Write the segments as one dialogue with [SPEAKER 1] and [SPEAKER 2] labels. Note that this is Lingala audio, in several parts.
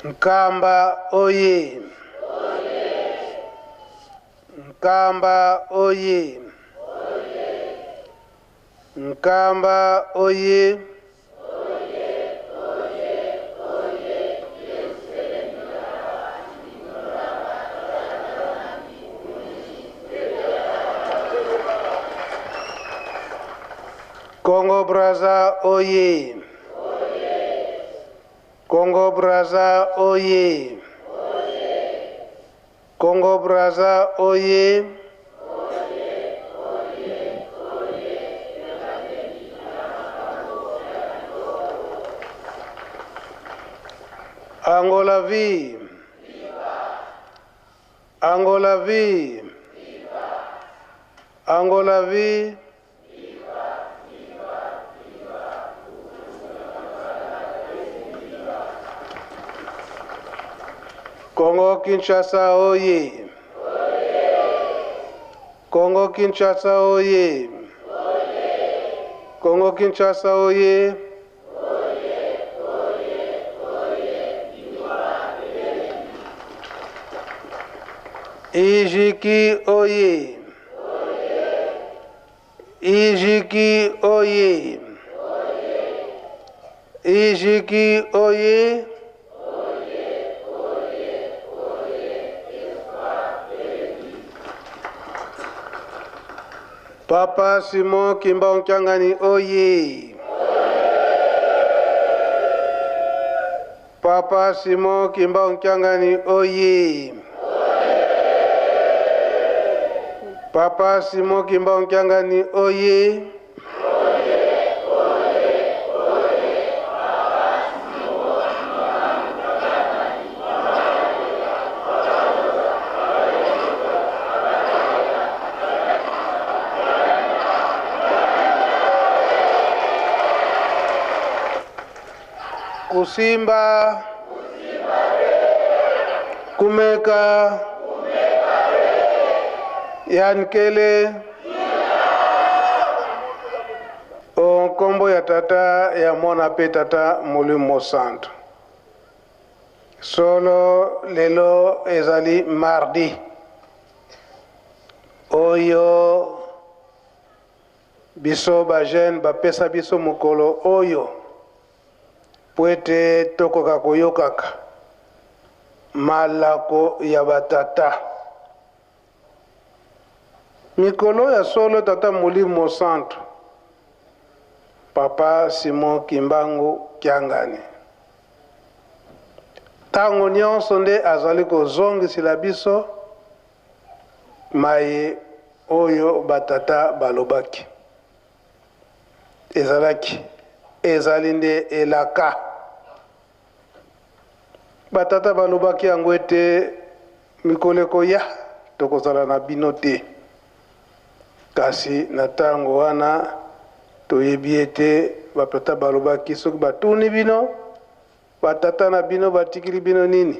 [SPEAKER 1] Nkamba oye. Nkamba oye. Nkamba oye. Congo Brazza oye. Congo Brazza oye. Congo Brazza oye. Angola vie. Angola vie. Angola vie. Congo Kinshasa oye. Congo Kinshasa oye. Congo Kinshasa oye. Ijiki oye. Ijiki oye. Ijiki oye. Papa Simon Kimba Nkyangani oye. Papa Simon Kimba Nkyangani oye. Papa Simon Kimba Nkyangani oye. Kusimba, Kumeka, Yankele, Onkombo ya tata ya mona pe tata Mulimo Santo. Solo lelo ezali mardi. Oyo biso ba jeune ba pesa biso mukolo oyo. Pwete tokoka koyokaka malako ya batata. Mikolo ya solo tata Mulimo Santo. Papa Simon Kimbangu Kyangani. Tango nyonso nde azali kozongisila biso maye oyo batata balobaki. Ezali nde elaka. Batata balobaki yango ete mikoleko ya tokozala na bino te. Kasi na tango wana toyebi ete batata balobaki soki batuni bino, batata na bino batikili bino nini?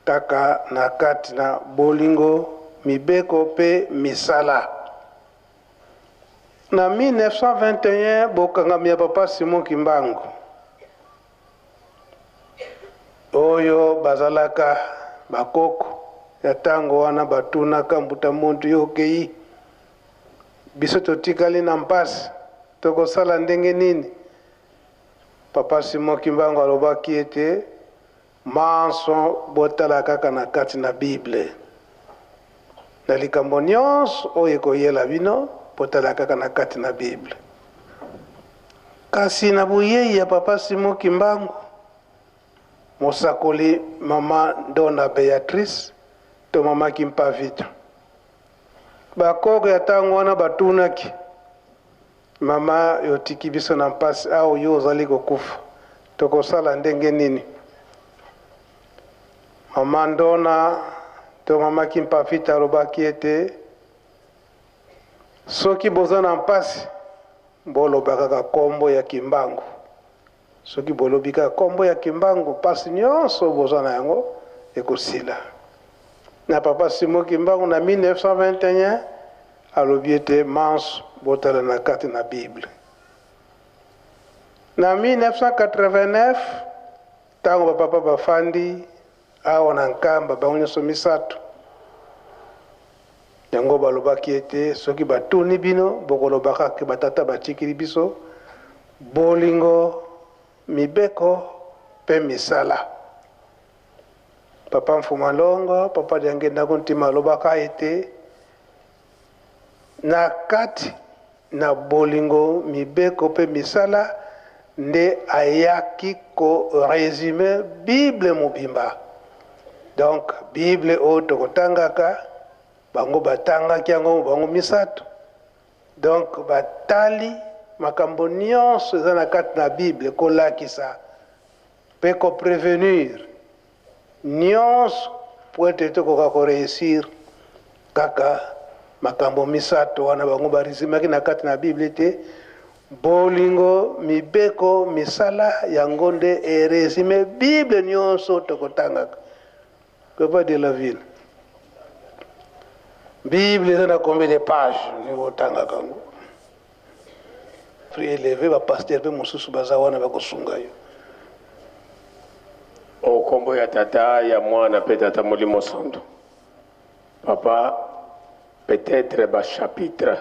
[SPEAKER 1] Kaka na kati na bolingo, mibeko pe misala. Na 1921 bokangami ya Papa Simon Kimbangu. Oyo bazalaka bakoko ya tango wana batunaka mbuta muntu yokei. Biso totikali na mpasi tokosala ndenge nini? Papa Simon Kimbangu alobaki ete manso botala kaka na kati na Bible. Na likambo nyonso oyo ekoyela bino botala kaka na kati na Bible. Kasi na buyei ya Papa Simon Kimbangu, mosakoli mama Ndona Beatrice to mama Kimpavita. Bakoko ya tango wana batunaki, mama yotiki biso na mpasi au yo ozali kokufa, tokosala ndenge nini? Mama Ndona to mama Kimpavita alobaki ete soki boza na mpasi bolobaka kombo ya Kimbangu. Soki bolobika kombo ya Kimbangu, pasi nyonso boza na yango ekosila. Na Papa Simon Kimbangu na 1921 alobi ete manso botala na kati na Bible. Na 1989 tango bapapa bafandi awa na nkamba bango nyonso misato yango balobaki ete soki batuni bino bokolobaka ke batata batikili biso bolingo mibeko mpe misala. Papa Mfumalongo, papa Diange Ndakuntima alobaka ete na kati na bolingo mibeko mpe misala nde ayaki ko résume Bible mobimba. Donc Bible oyo tokotangaka bango batangaki yango bango misato. Donc batali makambo nyonso eza na kati na Bible kolakisa mpe koprevenir nyonso po ete tokoka koreusir kaka makambo misato wana bango barizimaki na kati na Bible te bolingo mibeko misala yango nde eresume Bible nyonso tokotangaka. Papa de la ville, Bible eza na combien de pages nikotangaka ngo pri élevé bapasteur mpe mosusu baza wana bakosunga yo
[SPEAKER 2] okombo ya tata ya mwana mpe tata molimo santu. Papa, peut-être chapitre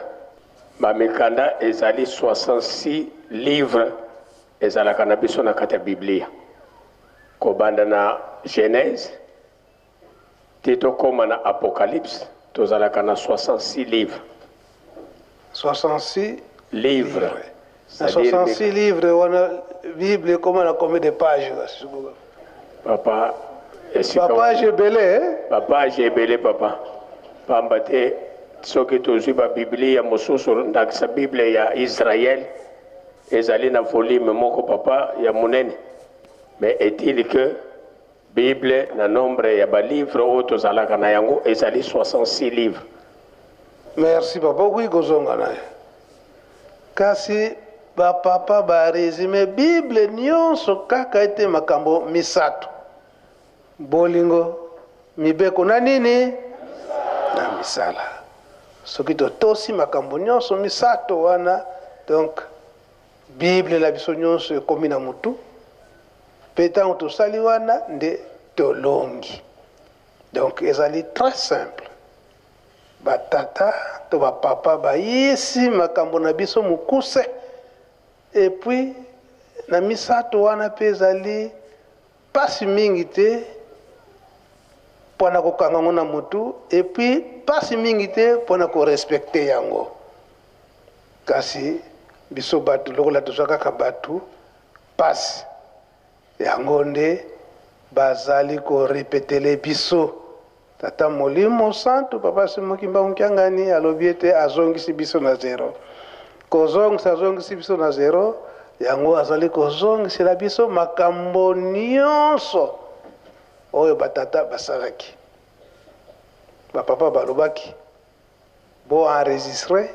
[SPEAKER 2] bamikanda ezali 66 livres ezalaka na biso na kati ya Biblia kobanda na Genèse tito koma na Apocalypse tozalaka na 66 livres.
[SPEAKER 1] 66
[SPEAKER 2] livres.
[SPEAKER 1] 66 livres wana Bible koma na combien de pages?
[SPEAKER 2] Papa,
[SPEAKER 1] papa j'ai belé,
[SPEAKER 2] papa j'ai belé papa. Pamba te soki tozwi ba Biblia mosusu ndakisa Bible ya Israël ezali na volume moko papa ya munene. Mais est-il que Bible na nombre ya ba livre oyo tozalaka na yango ezali 66 livres.
[SPEAKER 1] Merci papa, oui gozonga na kasi ba papa ba resume Bible nyonso kaka ete makambo misato bolingo mibeko na nini na misala soki totosi makambo nyonso misato wana. Donc Bible la biso nyonso ekomi na mutu mpe ntango tosali wana nde tolongi. Donc ezali très simple, batata to bapapa bayesi makambo na biso mokuse et puis na misato wana mpe ezali pasi mingi te pona kokanga ngo na mutu et puis pasi mingi te pona korespecte yango. Kasi biso batu lokola tozwa kaka batu pasi yango nde bazali korepetele biso. Tata molimo santu papa Simokimba Unkiangani alobi ete azongisi biso na zero. Kozongisa azongisi biso na zero yango azali kozongisela biso makambo nyonso oyo batata basalaki. Bapapa balobaki bo enregistre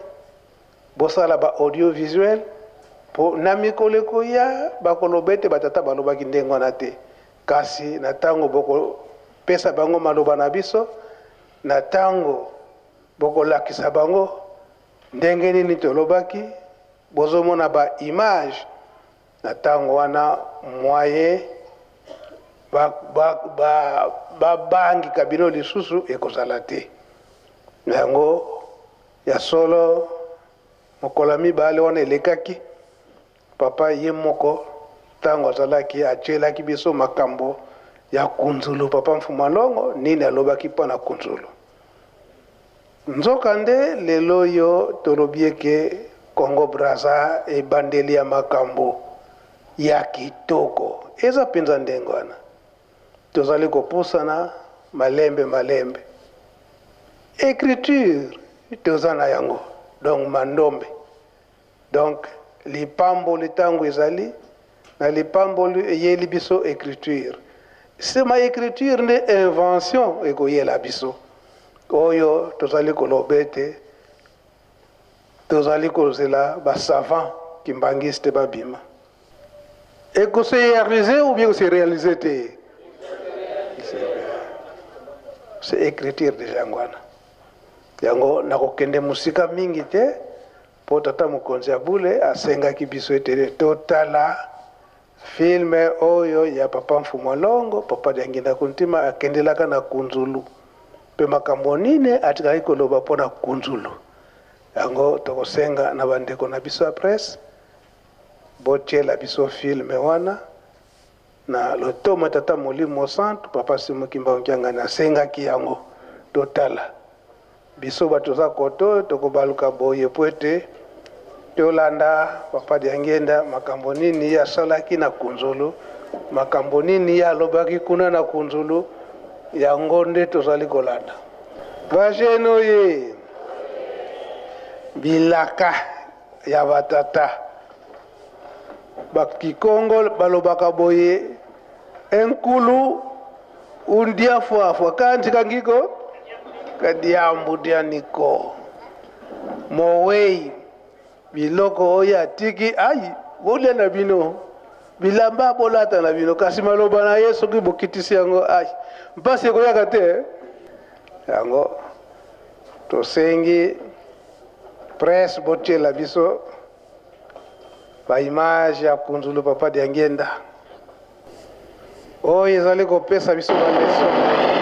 [SPEAKER 1] bosala ba audiovisuel po na mikolo koya bakoloba ete batata balobaki ndenge wana te. Kasi na ntango bokopesa bango maloba na biso, na ntango bokolakisa bango ndenge nini tolobaki, bozomona ba image, na ntango wana moyen bangi kabino lisusu ekozala te. Yango ya solo mokola mibale wana elekaki papa ye moko tango azalaki atielaki biso makambo ya kunzulu. Papa Mfumalongo nini alobaki mpona kunzulu. Nzoka nde lelo yo tolobi eke Congo Brazza ebandeli ya makambo ya kitoko eza mpenza ndenge wana. Tozali kopusana malembe écriture toza na yango, donc mandombe. Donc lipambo litango ezali na lipambo eyeli biso écriture. C'est ma écriture nde invention ekoyela biso oyo tozali kolobete tozali kozela ba savant kimbangiste babima ekose réaliser ou bien se réaliser te. C'est écriture déjà ngwana yango nakokende musika mingi te po tata mokonzi ya bule asengaki biso ete totala filme oyo ya papa Mfumolongo papa Diangenda kuntima akendelaka na kunzulu pe makambo nini atikali koloba pona kunzulu yango tokosenga na bandeko na biso ya presse botiela biso filme wana na lotoma tata Molimo Santu papa Simukimba Onkianga na sengaki yango totala biso bato za koto tokobaluka boye pwete tolanda papa Diangenda makambo nini ya salaki na kunzulu makambo nini ya lobaki kuna na kunzulu yango nde tozali kolanda vajeno ye bilaka ya batata bakikongo balobaka boye enkulu undia fuafua kanti kangiko kadiambu dianiko mowei biloko oya tiki ai wole na bino bilamba bolata na bino kasi maloba na Yesu ki bokitisi yango ai mpasi koyaka te yango tosengi presse botiela biso ba image ya kunzulu papa Diangenda oyo ezali kopesa biso ba leso